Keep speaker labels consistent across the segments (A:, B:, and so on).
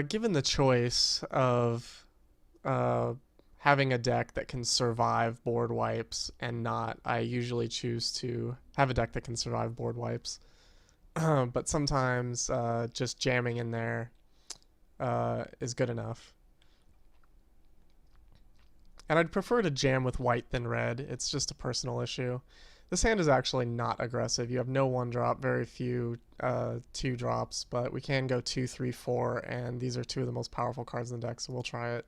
A: Given the choice of uh, having a deck that can survive board wipes and not, I usually choose to have a deck that can survive board wipes. But sometimes just jamming in there is good enough. And I'd prefer to jam with white than red. It's just a personal issue. This hand is actually not aggressive. You have no one drop, very few two drops, but we can go 2, 3, 4, and these are two of the most powerful cards in the deck, so we'll try it.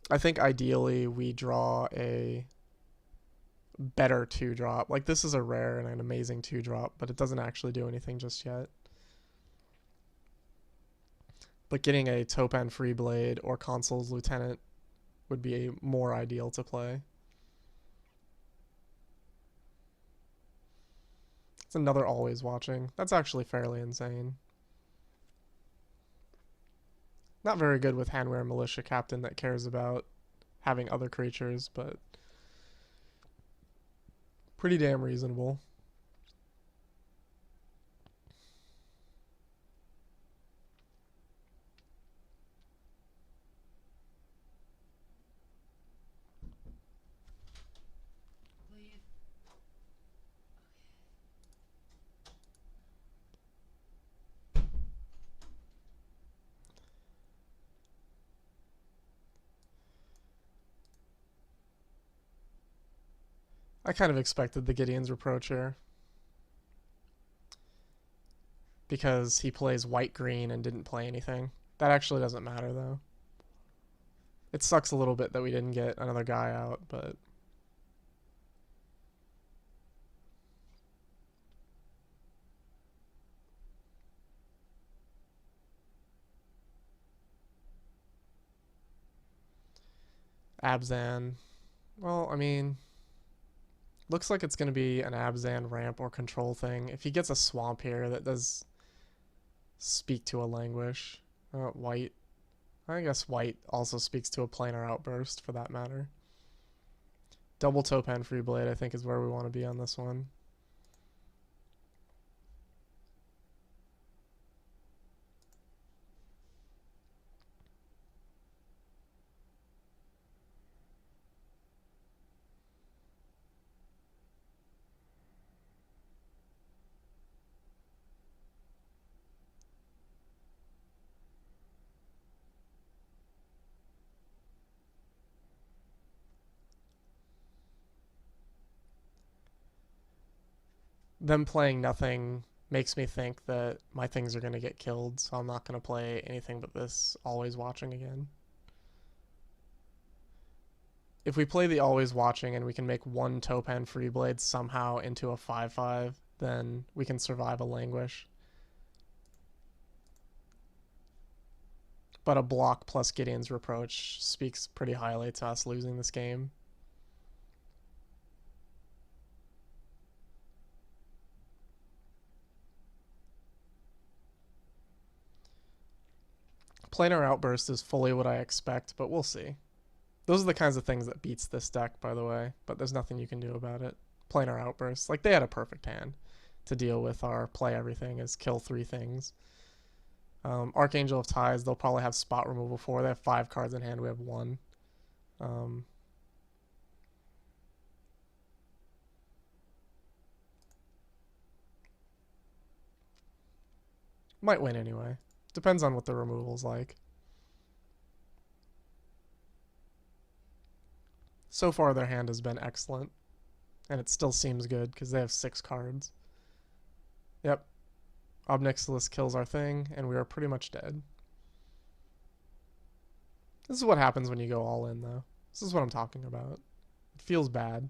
A: I think ideally we draw a better two drop. Like, this is a rare and an amazing two drop, but it doesn't actually do anything just yet. But getting a Topan Free Blade or Consul's Lieutenant would be more ideal to play. It's another Always Watching. That's actually fairly insane. Not very good with Handwear Militia Captain that cares about having other creatures, but pretty damn reasonable. I kind of expected the Gideon's Reproach here because he plays white-green and didn't play anything. That actually doesn't matter, though. It sucks a little bit that we didn't get another guy out, but Abzan. Well, I mean, looks like it's going to be an Abzan ramp or control thing. If he gets a swamp here, that does speak to a languish. White. I guess white also speaks to a planar outburst for that matter. Double Topan Free Blade, I think, is where we want to be on this one. Them playing nothing makes me think that my things are going to get killed, so I'm not going to play anything but this Always Watching again. If we play the Always Watching and we can make one Topan Free Blade somehow into a 5/5, then we can survive a Languish. But a block plus Gideon's Reproach speaks pretty highly to us losing this game. Planar Outburst is fully what I expect, but we'll see. Those are the kinds of things that beats this deck, by the way, but there's nothing you can do about it. Planar Outburst. Like, they had a perfect hand to deal with our play everything is kill 3 things. Archangel of Ties, they'll probably have spot removal for. They have 5 cards in hand, we have 1. Might win anyway. Depends on what the removal's like. So far, their hand has been excellent. And it still seems good because they have 6 cards. Yep. Ob Nixilis kills our thing, and we are pretty much dead. This is what happens when you go all in, though. This is what I'm talking about. It feels bad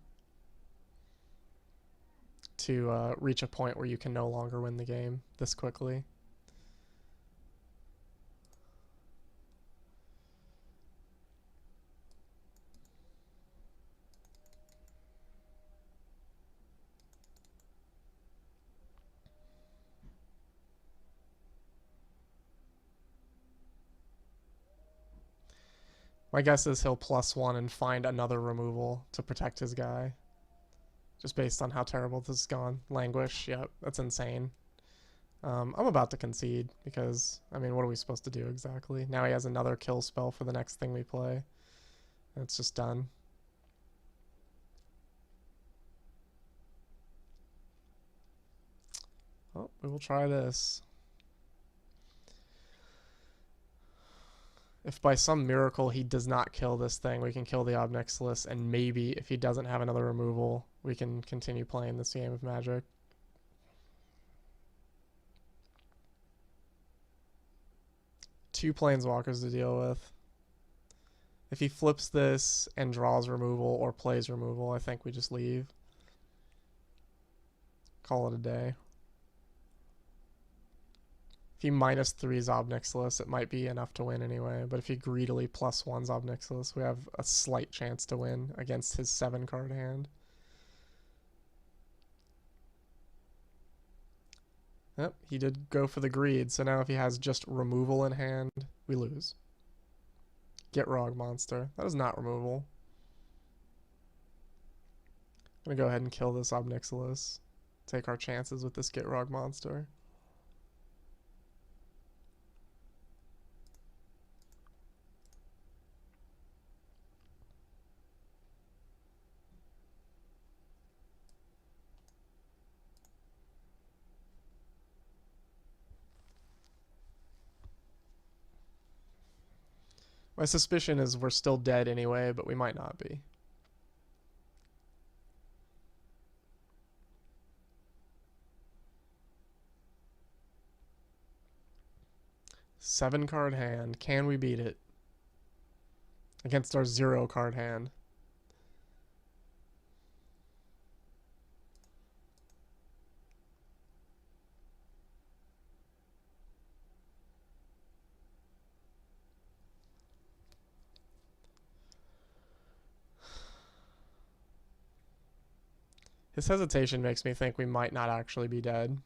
A: to reach a point where you can no longer win the game this quickly. My guess is he'll +1 and find another removal to protect his guy. just based on how terrible this has gone. Languish, yep, that's insane. I'm about to concede because, I mean, what are we supposed to do exactly? Now he has another kill spell for the next thing we play. And it's just done. Oh, we will try this. If by some miracle he does not kill this thing, we can kill the Ob Nixilis, and maybe if he doesn't have another removal, we can continue playing this game of Magic. Two Planeswalkers to deal with. If he flips this and draws removal or plays removal, I think we just leave. Call it a day. If he -3s Ob Nixilis, it might be enough to win anyway. But if he greedily +1s Ob Nixilis, we have a slight chance to win against his 7-card hand. Yep, he did go for the greed, so now if he has just removal in hand, we lose. Gitrog monster. That is not removal. I'm gonna go ahead and kill this Ob Nixilis. Take our chances with this Gitrog monster. My suspicion is we're still dead anyway, but we might not be. Seven-card hand. Can we beat it? Against our 0-card hand. His hesitation makes me think we might not actually be dead.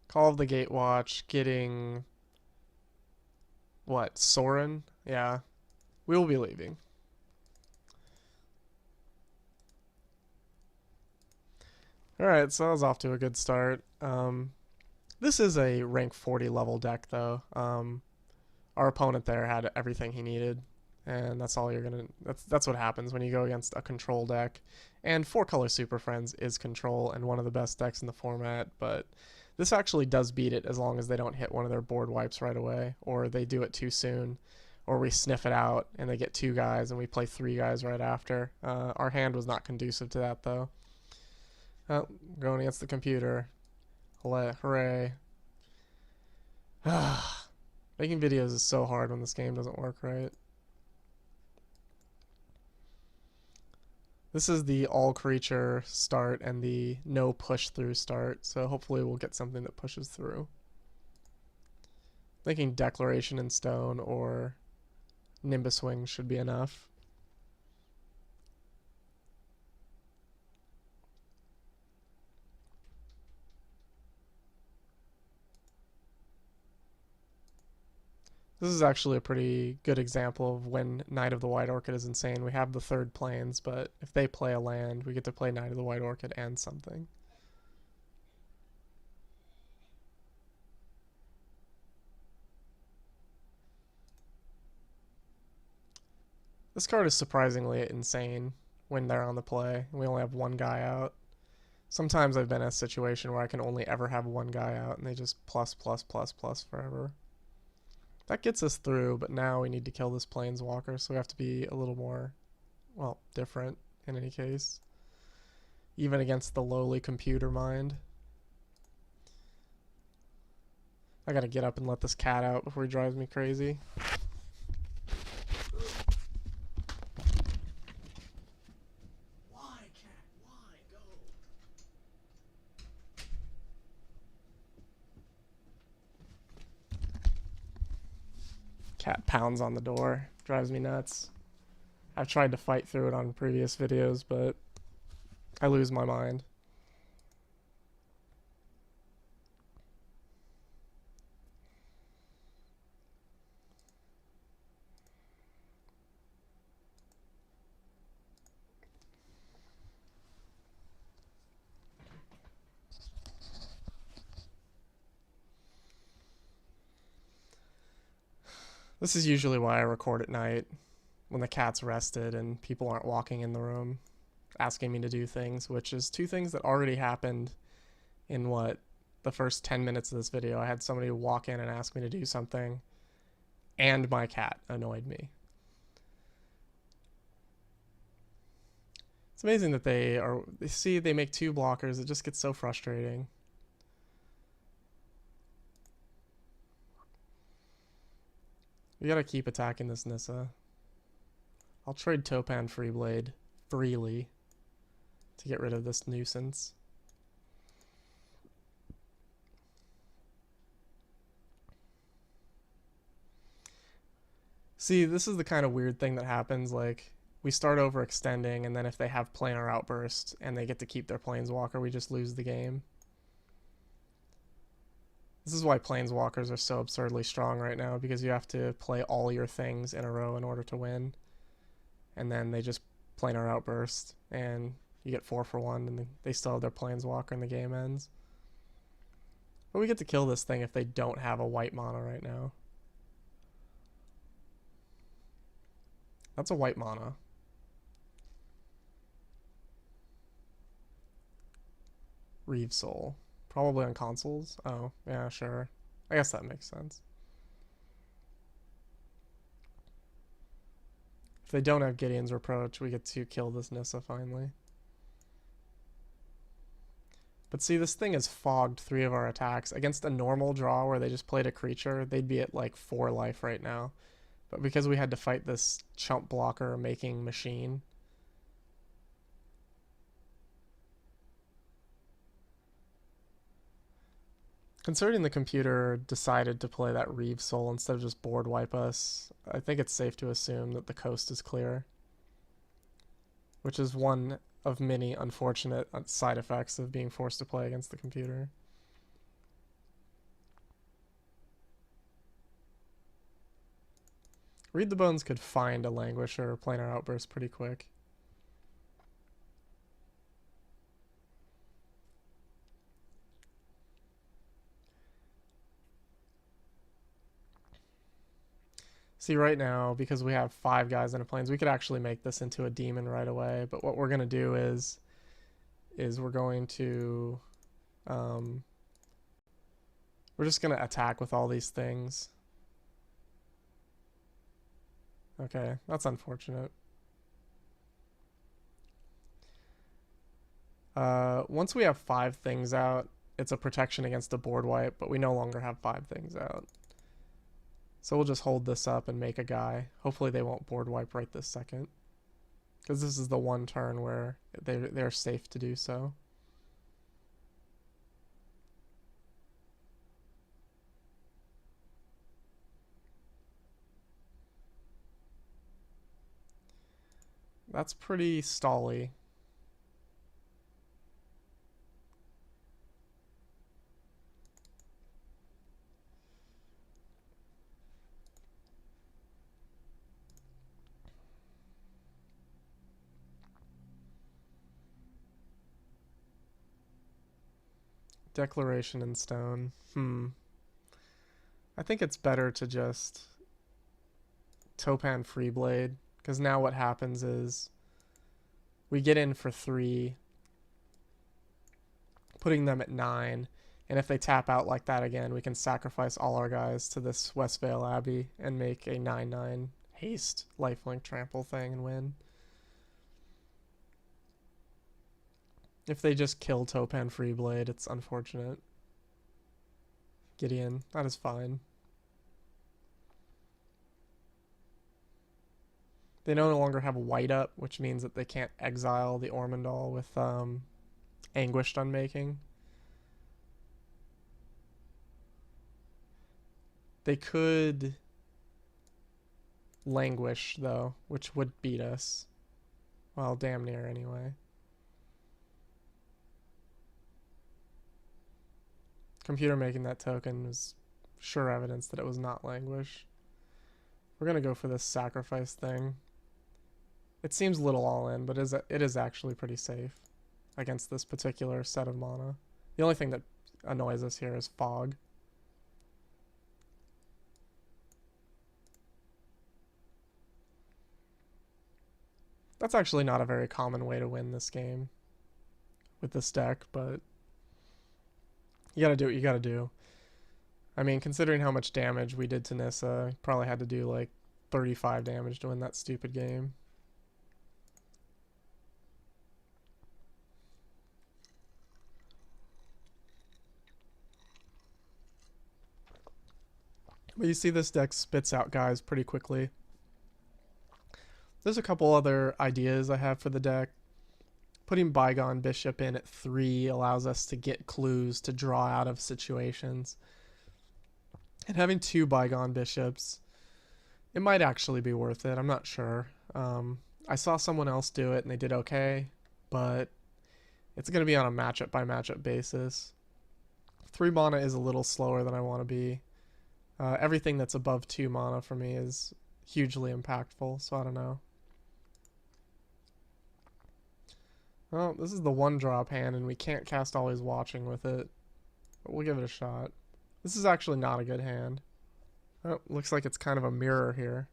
A: Call of the Gatewatch, getting... what, Sorin? Yeah. We will be leaving. Alright, so that was off to a good start. This is a rank 40 level deck, though. Our opponent there had everything he needed, and that's all you're gonna... That's what happens when you go against a control deck. And 4-color Super Friends is control and one of the best decks in the format, but this actually does beat it as long as they don't hit one of their board wipes right away, or they do it too soon, or we sniff it out and they get 2 guys and we play 3 guys right after. Our hand was not conducive to that, though. Oh, going against the computer. Hooray. Making videos is so hard when this game doesn't work right. This is the all creature start and the no push through start, so hopefully we'll get something that pushes through. Thinking Declaration in Stone or Nimbus Wing should be enough. This is actually a pretty good example of when Knight of the White Orchid is insane. We have the 3rd planes, but if they play a land, we get to play Knight of the White Orchid and something. This card is surprisingly insane when they're on the play. We only have 1 guy out. Sometimes I've been in a situation where I can only ever have 1 guy out and they just plus forever. That gets us through, but now we need to kill this Planeswalker, so we have to be a little more, well, different in any case. Even against the lowly computer mind. I gotta get up and let this cat out before he drives me crazy.
B: Why, cat? Why? Go.
A: Cat pounds on the door. Drives me nuts. I've tried to fight through it on previous videos, but I lose my mind. This is usually why I record at night, when the cat's rested and people aren't walking in the room asking me to do things, which is two things that already happened in the first 10 minutes of this video. I had somebody walk in and ask me to do something, and my cat annoyed me. It's amazing that they make two blockers. It just gets so frustrating. We gotta keep attacking this Nissa. I'll trade Topan Freeblade freely to get rid of this nuisance. See, this is the kind of weird thing that happens, like, we start overextending, and then if they have planar outburst and they get to keep their Planeswalker, we just lose the game. This is why Planeswalkers are so absurdly strong right now, because you have to play all your things in a row in order to win. And then they just planar outburst, and you get 4 for 1, and they still have their Planeswalker and the game ends. But we get to kill this thing if they don't have a white mana right now. That's a white mana. Reeve Soul. Probably on consoles. Oh, yeah, sure. I guess that makes sense. If they don't have Gideon's Reproach, we get to kill this Nissa finally. But see, this thing has fogged 3 of our attacks. Against a normal draw where they just played a creature, they'd be at like 4 life right now. But because we had to fight this chump blocker making machine, considering the computer decided to play that Reeve Soul instead of just board wipe us, I think it's safe to assume that the coast is clear. Which is one of many unfortunate side effects of being forced to play against the computer. Read the Bones could find a Languisher or Planar Outburst pretty quick. See, right now, because we have 5 guys in a Plains, we could actually make this into a demon right away. But what we're going to do is we're going to... we're just going to attack with all these things. Okay, that's unfortunate. Once we have 5 things out, it's a protection against a board wipe, but we no longer have 5 things out. So we'll just hold this up and make a guy. Hopefully they won't board wipe right this second, because this is the one turn where they're safe to do so. That's pretty stally. Declaration in Stone. I think it's better to just Topan Freeblade, because now what happens is we get in for 3, putting them at 9, and if they tap out like that again, we can sacrifice all our guys to this Westvale Abbey and make a 9/9 haste lifelink trample thing and win. If they just kill Topan Freeblade, it's unfortunate. Gideon, that is fine. They no longer have white up, which means that they can't exile the Ormondal with Anguished Unmaking. They could Languish, though, which would beat us. Well, damn near anyway. Computer making that token was sure evidence that it was not Languish. We're going to go for this sacrifice thing. It seems a little all in, but it is actually pretty safe against this particular set of mana. The only thing that annoys us here is fog. That's actually not a very common way to win this game with this deck, but you gotta do what you gotta do. I mean, considering how much damage we did to Nissa, probably had to do like 35 damage to win that stupid game. But you see this deck spits out guys pretty quickly. There's a couple other ideas I have for the deck. Putting Bygone Bishop in at 3 allows us to get clues to draw out of situations. And having 2 Bygone Bishops, it might actually be worth it. I'm not sure. I saw someone else do it and they did okay, but it's going to be on a matchup by matchup basis. 3 mana is a little slower than I want to be. Everything that's above 2 mana for me is hugely impactful, so I don't know. Well, this is the 1-drop hand, and we can't cast Always Watching with it. But we'll give it a shot. This is actually not a good hand. Oh, looks like it's kind of a mirror here.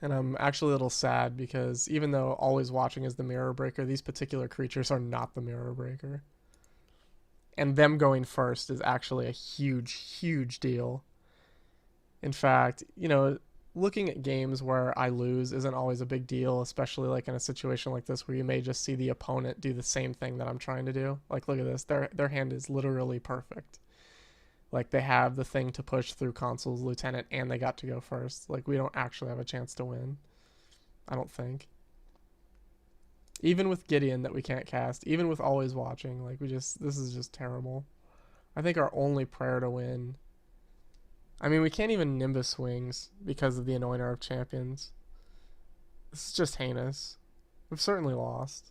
A: And I'm actually a little sad because even though Always Watching is the mirror breaker, these particular creatures are not the mirror breaker. And them going first is actually a huge, huge deal. In fact, you know, looking at games where I lose isn't always a big deal, especially like in a situation like this where you may just see the opponent do the same thing that I'm trying to do. Like, look at this. Their hand is literally perfect. Like, they have the thing to push through Consul's Lieutenant and they got to go first. Like, we don't actually have a chance to win. I don't think. Even with Gideon that we can't cast, even with Always Watching, like, this is just terrible. I think our only prayer to win... I mean, we can't even Nimbus Wings because of the Anointer of Champions. This is just heinous. We've certainly lost.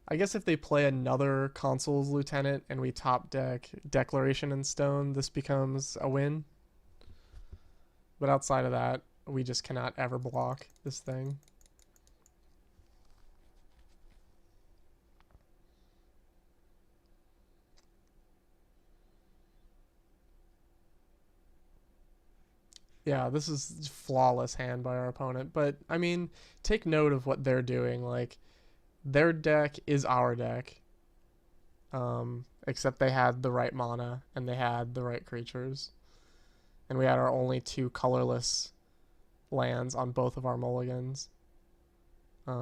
A: I guess if they play another Consul's Lieutenant and we top deck Declaration in Stone, this becomes a win. But outside of that, we just cannot ever block this thing. Yeah, this is flawless hand by our opponent. But, I mean, take note of what they're doing. Like, their deck is our deck. Except they had the right mana and they had the right creatures. And we had our only 2 colorless lands on both of our mulligans. We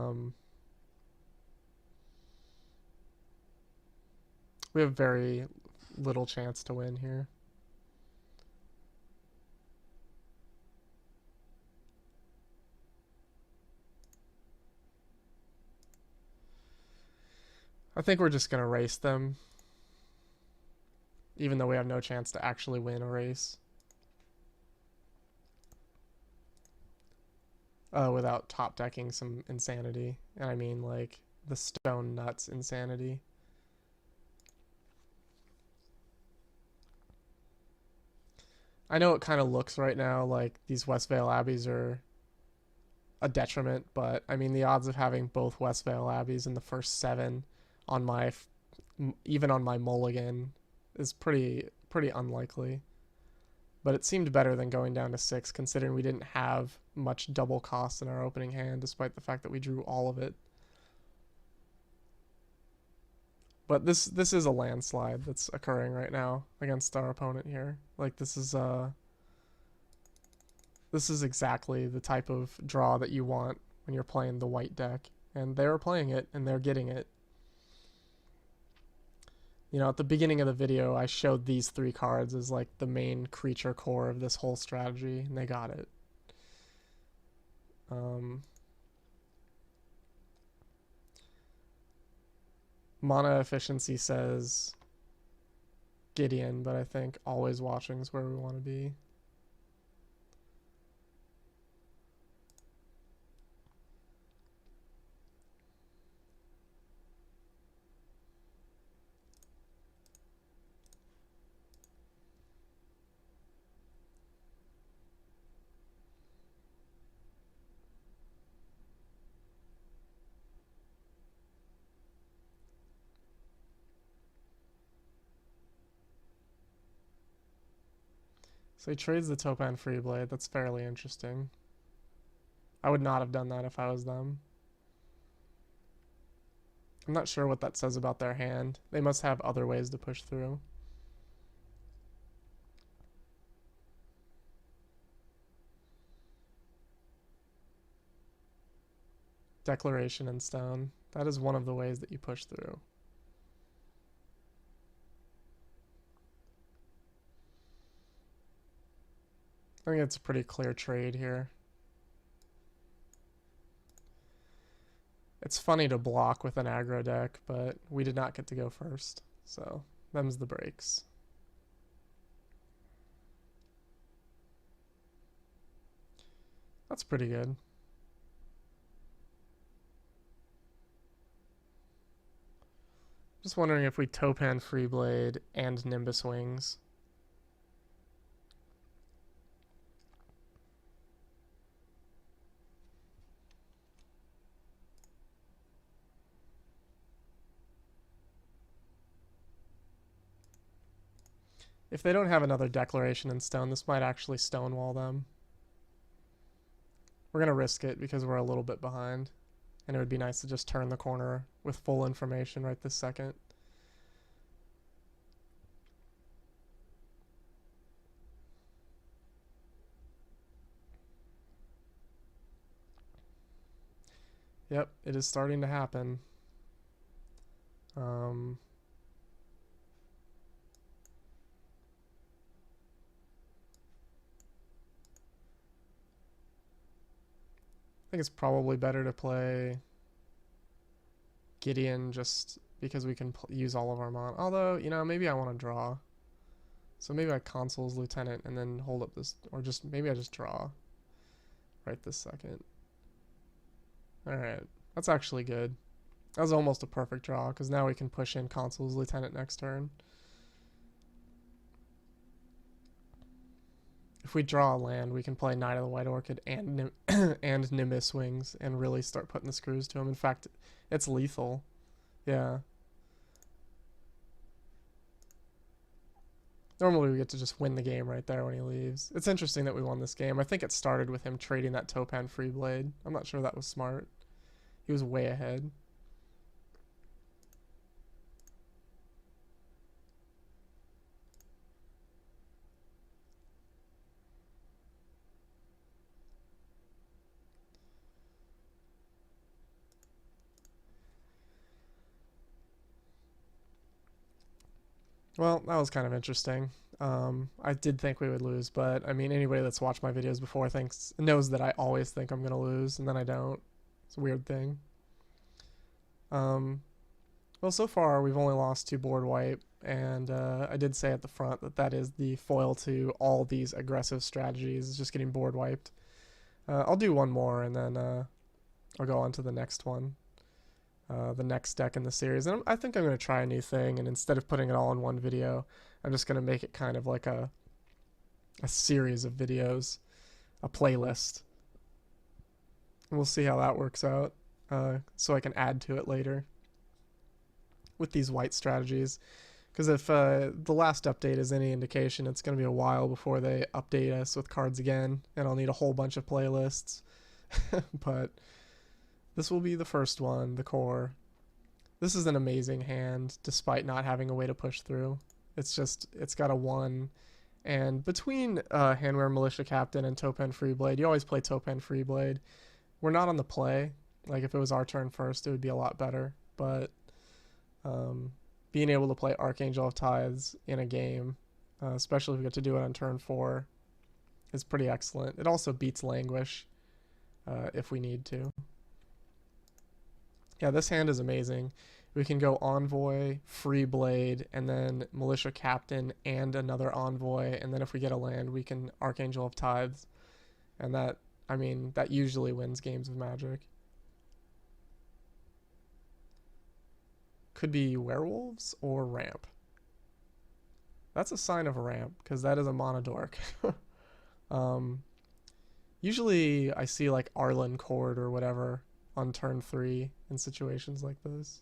A: have very little chance to win here. I think we're just going to race them. Even though we have no chance to actually win a race. Without top decking some insanity. And I mean, like, the Stone Nuts insanity. I know it kind of looks right now like these Westvale Abbeys are a detriment, but I mean, the odds of having both Westvale Abbeys in the first 7 on my even on my mulligan is pretty unlikely. But it seemed better than going down to 6, considering we didn't have much double cost in our opening hand, despite the fact that we drew all of it. But this is a landslide that's occurring right now against our opponent here. Like, this is exactly the type of draw that you want when you're playing the white deck. And they're playing it, and they're getting it. You know, at the beginning of the video, I showed these 3 cards as like the main creature core of this whole strategy, and they got it. Mana efficiency says Gideon, but I think always watching is where we want to be. So he trades the Topan Freeblade. That's fairly interesting. I would not have done that if I was them. I'm not sure what that says about their hand. They must have other ways to push through. Declaration in stone. That is one of the ways that you push through. I think it's a pretty clear trade here. It's funny to block with an aggro deck, but we did not get to go first, so them's the breaks. That's pretty good. Just wondering if we Topan Freeblade and Nimbus Wings. If they don't have another Declaration in stone, this might actually stonewall them. We're going to risk it because we're a little bit behind. And it would be nice to just turn the corner with full information right this second. Yep, it is starting to happen. I think it's probably better to play Gideon just because we can use all of our mana. Although, you know, maybe I want to draw. So maybe I consoles Lieutenant and then hold up this, or just maybe I just draw right this second. Alright, that's actually good. That was almost a perfect draw because now we can push in consoles Lieutenant next turn. If we draw a land, we can play Knight of the White Orchid and and Nimbus Wings and really start putting the screws to him. In fact, it's lethal. Yeah. Normally we get to just win the game right there when he leaves. It's interesting that we won this game. I think it started with him trading that Topan Freeblade. I'm not sure that was smart. He was way ahead. Well, that was kind of interesting. I did think we would lose, but I mean, anybody that's watched my videos before knows that I always think I'm gonna lose, and then I don't. It's a weird thing. Well, so far we've only lost 2 board wipe, and I did say at the front that that is the foil to all these aggressive strategies, is just getting board wiped. I'll do one more, and then I'll go on to the next one. The next deck in the series. And I think I'm going to try a new thing, and instead of putting it all in one video, I'm just going to make it kind of like a series of videos, a playlist. And we'll see how that works out, so I can add to it later with these white strategies. Because if the last update is any indication, it's going to be a while before they update us with cards again, and I'll need a whole bunch of playlists. But this will be the first one, the core. This is an amazing hand, despite not having a way to push through. It's got a 1. And between Handwear Militia Captain and Topan Freeblade, you always play Topan Freeblade. We're not on the play. Like, if it was our turn first, it would be a lot better. But being able to play Archangel of Tithes in a game, especially if we get to do it on turn 4, is pretty excellent. It also beats Languish if we need to. Yeah, this hand is amazing. We can go Envoy, Free Blade, and then Militia Captain and another Envoy, and then if we get a land, we can Archangel of Tithes. And that, I mean, that usually wins games of Magic. Could be Werewolves or Ramp. That's a sign of a Ramp, because that is a Monodork. Usually I see like Arlen Cord or whatever on turn 3 in situations like this.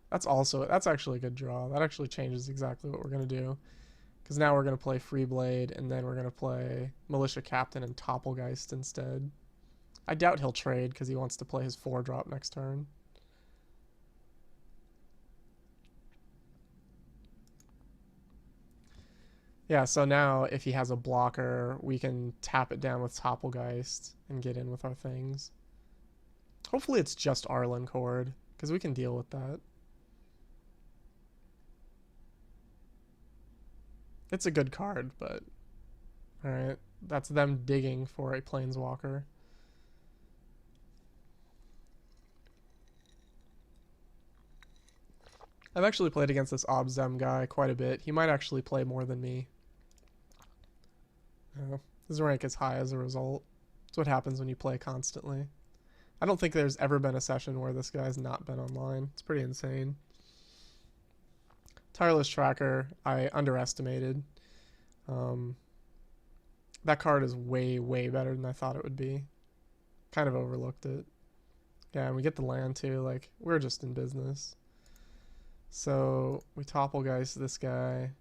A: That's actually a good draw. That actually changes exactly what we're going to do. Because now we're going to play Free Blade, and then we're going to play Militia Captain and Topplegeist instead. I doubt he'll trade because he wants to play his 4-drop next turn. Yeah, so now if he has a blocker, we can tap it down with Topplegeist and get in with our things. Hopefully it's just Arlen Cord, because we can deal with that. It's a good card, but... Alright, that's them digging for a Planeswalker. I've actually played against this Abzan guy quite a bit. He might actually play more than me. His rank is high as a result. That's what happens when you play constantly. I don't think there's ever been a session where this guy's not been online. It's pretty insane. Tireless Tracker, I underestimated. That card is way, way better than I thought it would be. Kind of overlooked it. Yeah, and we get the land too. Like, we're just in business. So, we Topplegeist this guy.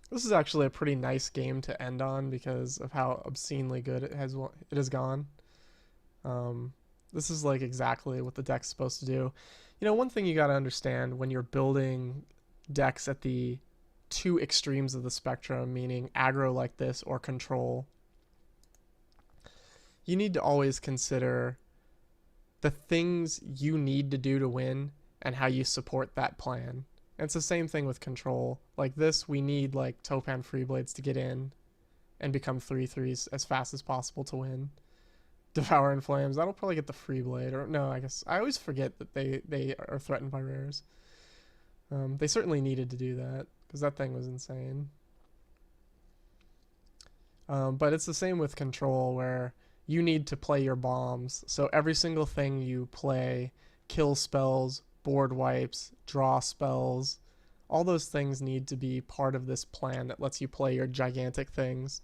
A: This is actually a pretty nice game to end on because of how obscenely good it has gone. This is like exactly what the deck's supposed to do. You know, one thing you got to understand when you're building decks at the two extremes of the spectrum, meaning aggro like this or control, you need to always consider the things you need to do to win and how you support that plan. And it's the same thing with control. Like this, we need like Topan Freeblades to get in and become 3/3s as fast as possible to win. Devour in Flames, that'll probably get the Freeblade. Or no, I guess I always forget that they are threatened by rares. They certainly needed to do that because that thing was insane. But it's the same with control where you need to play your bombs. So every single thing you play, kill spells, board wipes, draw spells, all those things need to be part of this plan that lets you play your gigantic things.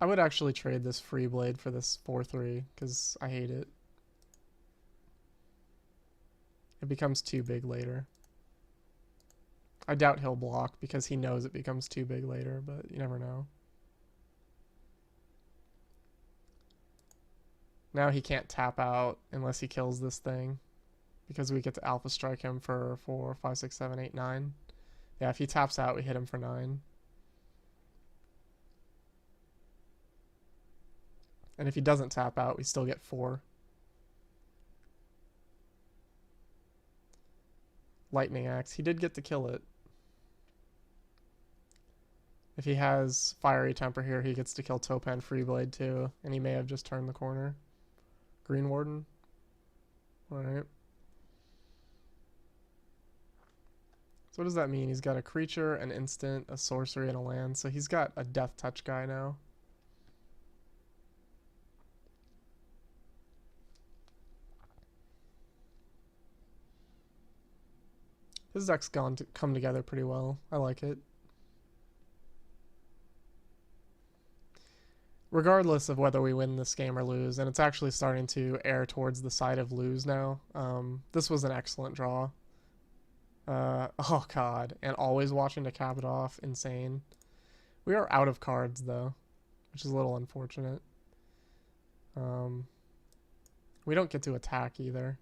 A: I would actually trade this Free Blade for this 4/3 because I hate it. It becomes too big later. I doubt he'll block because he knows it becomes too big later, but you never know. Now he can't tap out unless he kills this thing because we get to Alpha Strike him for 4, 5, 6, 7, 8, 9. Yeah, if he taps out, we hit him for 9. And if he doesn't tap out, we still get 4. Lightning Axe. He did get to kill it. If he has Fiery Temper here, he gets to kill Topan Freeblade too. And he may have just turned the corner. Green Warden. Alright. So what does that mean? He's got a creature, an instant, a sorcery, and a land. So he's got a Death Touch guy now. His deck's come together pretty well. I like it. Regardless of whether we win this game or lose, and it's actually starting to err towards the side of lose now. This was an excellent draw. Oh god, and always watching to cap it off, insane. We are out of cards though, which is a little unfortunate. We don't get to attack either.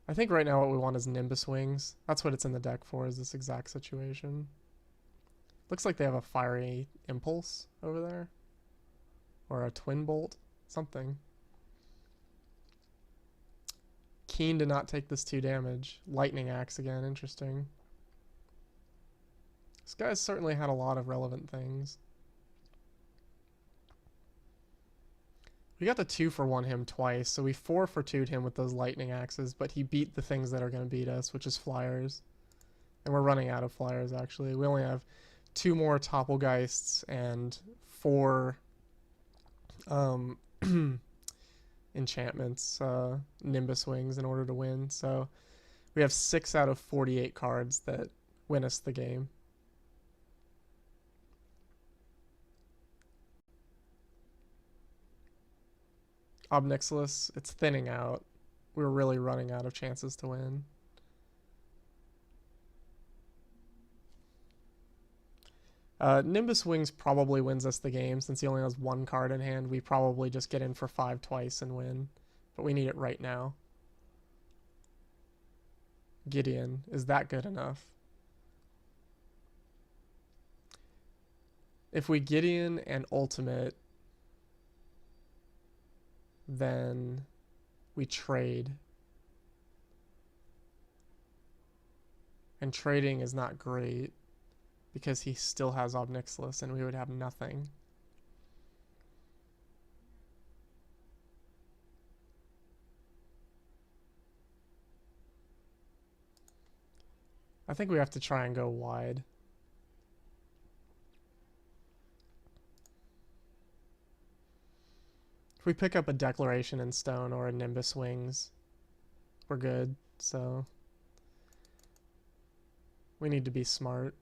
A: I think right now what we want is Nimbus Wings. That's what it's in the deck for, is this exact situation. Looks like they have a Fiery Impulse over there. Or a Twin Bolt. Something. keen to not take this 2 damage. Lightning Axe again, interesting. This guy's certainly had a lot of relevant things. We got the 2-for-1 him twice, so we 4-for-2'd him with those lightning axes, but he beat the things that are going to beat us, which is flyers. And we're running out of flyers, actually. We only have 2 more Toppelgeists and 4 enchantments, Nimbus Wings, in order to win. So we have 6 out of 48 cards that win us the game. Obnixilis, it's thinning out. We're really running out of chances to win. Nimbus Wings probably wins us the game since he only has 1 card in hand. We probably just get in for 5 twice and win. But we need it right now. Gideon, is that good enough? If we Gideon and Ultimate, then we trade. And trading is not great because he still has Obnixilis and we would have nothing. I think we have to try and go wide. If we pick up a Declaration in Stone or a Nimbus Wings, we're good, so we need to be smart.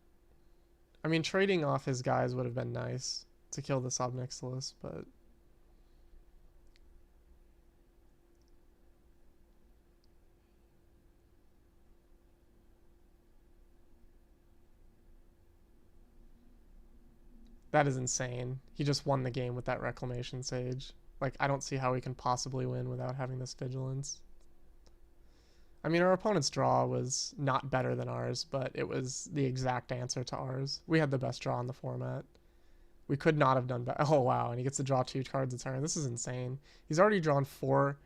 A: I mean, trading off his guys would have been nice to kill this Obnixilis, but that is insane. He just won the game with that Reclamation Sage. Like, I don't see how we can possibly win without having this Vigilance. I mean, our opponent's draw was not better than ours, but it was the exact answer to ours. We had the best draw in the format. We could not have done better. Oh, wow, and he gets to draw 2 cards a turn. This is insane. He's already drawn 5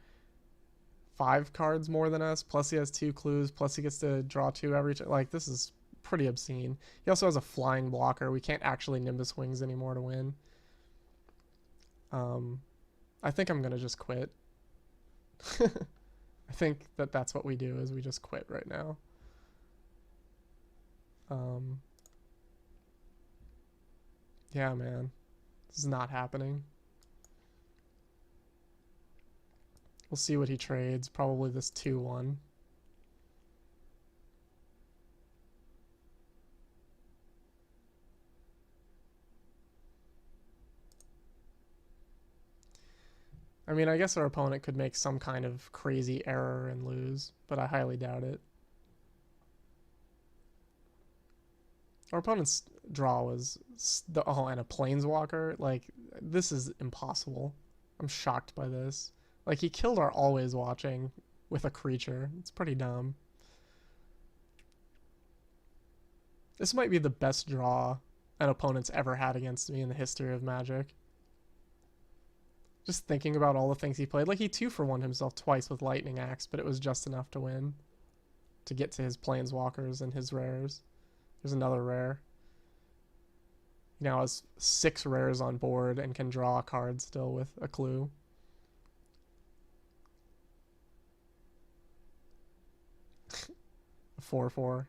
A: cards more than us, plus he has 2 clues, plus he gets to draw 2 every turn. Like, this is pretty obscene. He also has a flying blocker. We can't actually Nimbus Wings anymore to win. I think I'm going to just quit. I think that that's what we do, is we just quit right now. Yeah, man. This is not happening. We'll see what he trades. Probably this 2-1. I mean, I guess our opponent could make some kind of crazy error and lose, but I highly doubt it. Our opponent's draw was and a Planeswalker. Like, this is impossible. I'm shocked by this. Like, he killed our Always Watching with a creature. It's pretty dumb. This might be the best draw an opponent's ever had against me in the history of Magic. Just thinking about all the things he played. Like, he 2-for-1 himself twice with Lightning Axe, but it was just enough to win. To get to his Planeswalkers and his rares. There's another rare. He now has 6 rares on board and can draw a card still with a clue. A 4-4.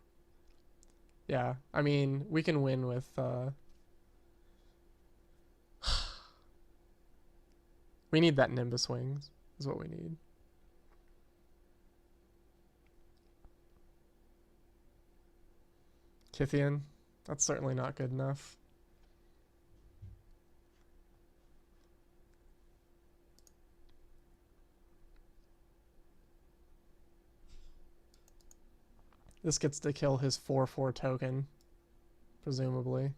A: Yeah, I mean, we can win with... We need that Nimbus Wings, is what we need. Kithian, that's certainly not good enough. This gets to kill his 4-4 token, presumably.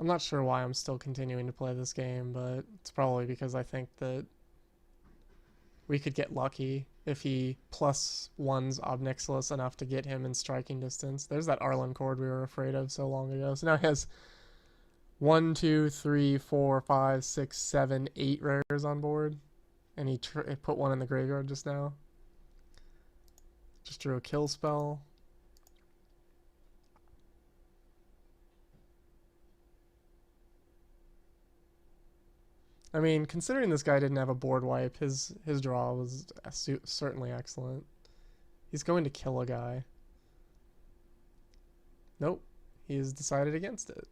A: I'm not sure why I'm still continuing to play this game, but it's probably because I think that we could get lucky if he plus ones Obnixilis enough to get him in striking distance. There's that Arlen Cord we were afraid of so long ago. So now he has 1, 2, 3, 4, 5, 6, 7, 8 rares on board. And he put one in the graveyard just now. Just drew a kill spell. I mean, considering this guy didn't have a board wipe, his draw was certainly excellent. He's going to kill a guy. Nope. He has decided against it.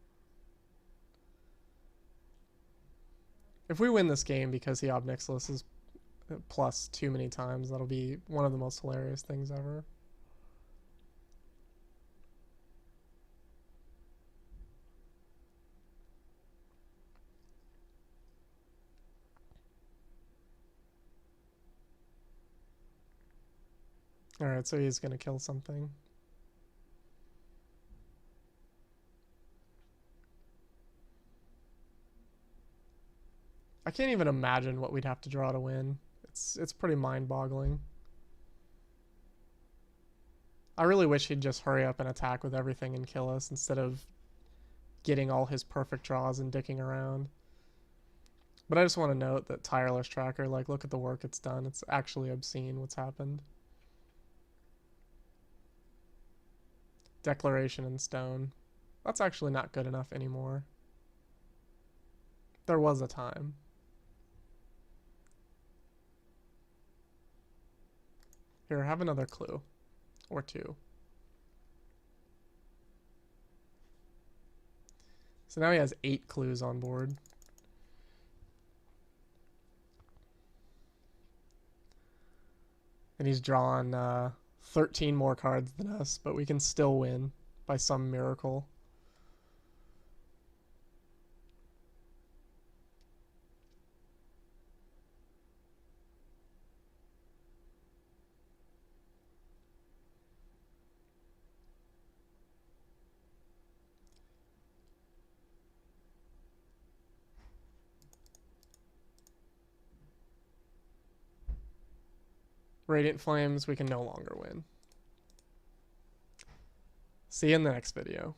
A: If we win this game because he Obnixilis is plus too many times, that'll be one of the most hilarious things ever. Alright, so he's gonna kill something. I can't even imagine what we'd have to draw to win. It's pretty mind-boggling. I really wish he'd just hurry up and attack with everything and kill us instead of getting all his perfect draws and dicking around. But I just want to note that Tireless Tracker, like, look at the work it's done. It's actually obscene what's happened. Declaration in Stone. That's actually not good enough anymore. There was a time. Here, have another clue. Or two. So now he has 8 clues on board. And he's drawn 13 more cards than us, but we can still win by some miracle. Radiant Flames, we can no longer win. See you in the next video.